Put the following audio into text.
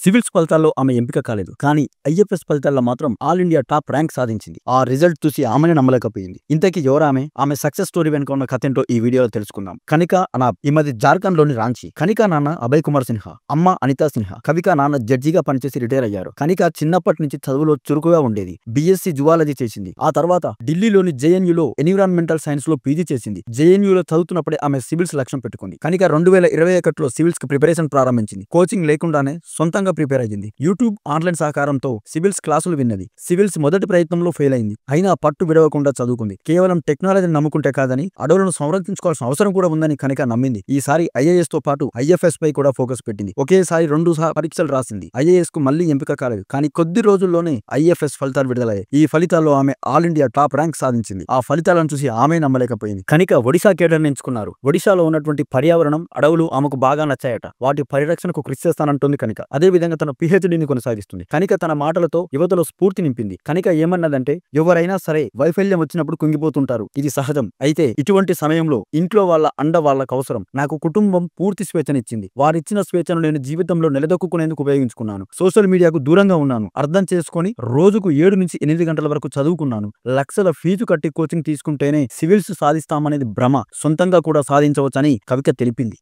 Civils ఫలితాల్లో ఆమె ఎంపిక కాలేదు. కానీ ఐఎఫ్ఎస్ ఫలితాల్లో మాత్రం ఆల్ ఇండియా టాప్ ర్యాంక్ సాధించింది. ఆ రిజల్ట్ చూసి ఆమెనే నమ్మలేకపోయింది. ఇంతకీ ఎవరామె? ఆమె సక్సెస్ స్టోరీ వెనుక ఉన్న కథ ఏంటో ఈ వీడియోలో తెలుసుకుందాం. కనిక అనాబ్ ఈమెది జార్ఖండ్ లోని రాంచీ. కనిక నాన్న అభయ్ కుమార్ సిన్హా, అమ్మ అనితా సిన్హా. కవిక నాన్న జడ్జిగా పనిచేసి రిటైర్ అయ్యారు. కనిక చిన్నప్పటి నుంచి చదువులో చురుకుగా ఉండేది. బీఎస్సీ జువాలజీ చేసింది. ఆ తర్వాత ఢిల్లీలోని జేఎన్యూలో ఎన్విరాన్మెంటల్ సైన్స్ లో పీజీ చేసింది. జేఎన్యూలో చదువుతున్నప్పుడే ఆమె సివిల్స్ లక్ష్యం పెట్టుకుంది. కనిక 2021లో సివిల్స్ కి ప్రిపరేషన్ ప్రారంభించింది. కోచింగ్ లేకుండానే సొంతంగా ప్రిపేర్ అయ్యింది. యూట్యూబ్ ఆన్లైన్ సహకారంతో సివిల్స్ క్లాసులు విన్నది. సివిల్స్ మొదటి ప్రయత్నంలో ఫెయిల్ అయింది. అయినా పట్టు విడవకుండా చదువుకుంది. కేవలం టెక్నాలజీని నమ్ముకుంటే కాదని అడవులను సంరక్షించుకోవాల్సిన అవసరం కూడా ఉందని కనిక నమ్మింది. ఈసారి ఐఏఎస్ తో పాటు ఐఎఫ్ఎస్ పై కూడా ఫోకస్ పెట్టింది. ఒకేసారి 2 పరీక్షలు రాసింది. ఐఏఎస్ కు మళ్లీ ఎంపిక కాలేదు. కానీ కొద్ది రోజుల్లోనే ఐఎఫ్ఎస్ ఫలితాలు విడుదలయ్యాయి. ఈ ఫలితాల్లో ఆమె ఆల్ ఇండియా టాప్ ర్యాంక్ సాధించింది. ఆ ఫలితాలను చూసి ఆమె నమ్మలేకపోయింది. కనిక ఒడిశా కేడర్ ఎంచుకున్నారు. ఒడిశాలో ఉన్నటువంటి పర్యావరణం, అడవులు ఆమెకు బాగా నచ్చాయట. వాటి పరిరక్షణకు కృషి చేస్తానంటుంది కనిక. అదే విధంగా తన పిహెచ్డీని కొనసాగిస్తుంది. కనిక తన మాటలతో యువతలో స్ఫూర్తి నింపింది. కనిక ఏమన్నదంటే, ఎవరైనా సరే వైఫల్యం వచ్చినప్పుడు కుంగిపోతుంటారు. ఇది సహజం. అయితే ఇటువంటి సమయంలో ఇంట్లో వాళ్ళ అండ వాళ్ళకు అవసరం. నాకు కుటుంబం పూర్తి స్వేచ్ఛనిచ్చింది. వారిచ్చిన స్వేచ్ఛను నేను జీవితంలో నిలదొక్కునేందుకు ఉపయోగించుకున్నాను. సోషల్ మీడియాకు దూరంగా ఉన్నాను. అర్థం చేసుకొని రోజుకు 7 నుంచి 8 గంటల వరకు చదువుకున్నాను. లక్షల ఫీజు కట్టి కోచింగ్ తీసుకుంటేనే సివిల్స్ సాధిస్తామనేది భ్రమ. సొంతంగా కూడా సాధించవచ్చని కవిక తెలిపింది.